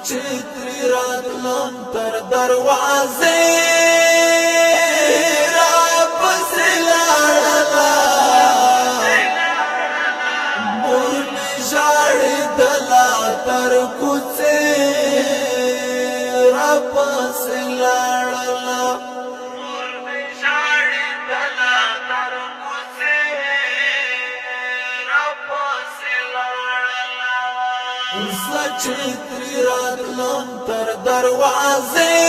چې ترې راتلم تر دروازې راپسې لاړله مور مې ژاړېدله تر کوڅې راپسې لاړله زه چې ترې راتلم تر دروازې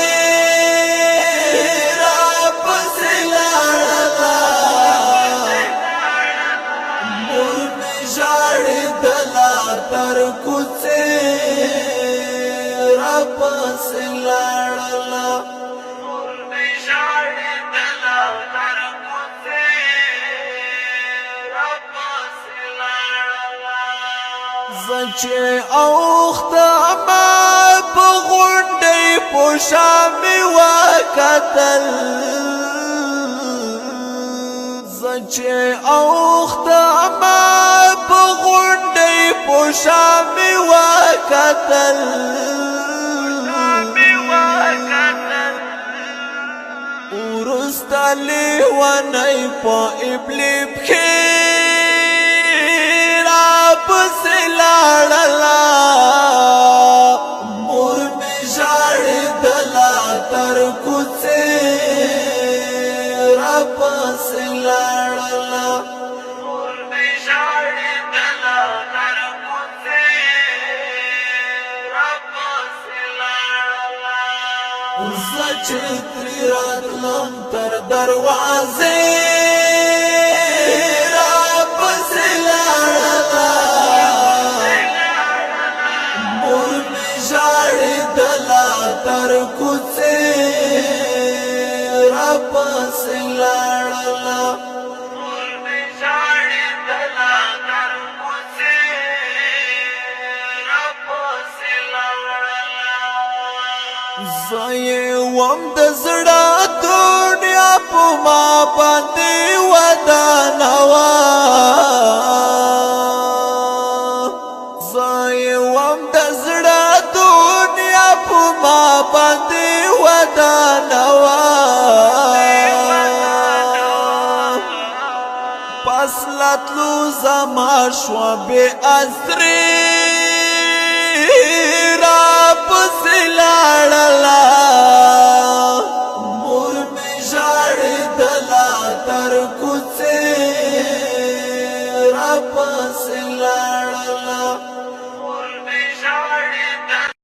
راپسې لاړله مور مې ژاړېدله تر کوڅې راپسې لاړله زه چې اوخته ما په غونډۍ په شا مې وکتل زه چې اوخته ما په غونډۍ په شا مې وکتل وروسته لیونی په ابلي پښې راپسې لاړله مور مې ژاړېدله تر کوڅې راپسې لاړله زه چې ترې راتلم تر دروازې راپسې لاړله مور مې ژاړېدله تر کوڅې راپسې لاړله زه یې وم د زړه دنیا په ما باندې ودانوه زه یې وم د زړه دنیا په ما باندې ودانوه پس لتلو زما شوه بې عذرې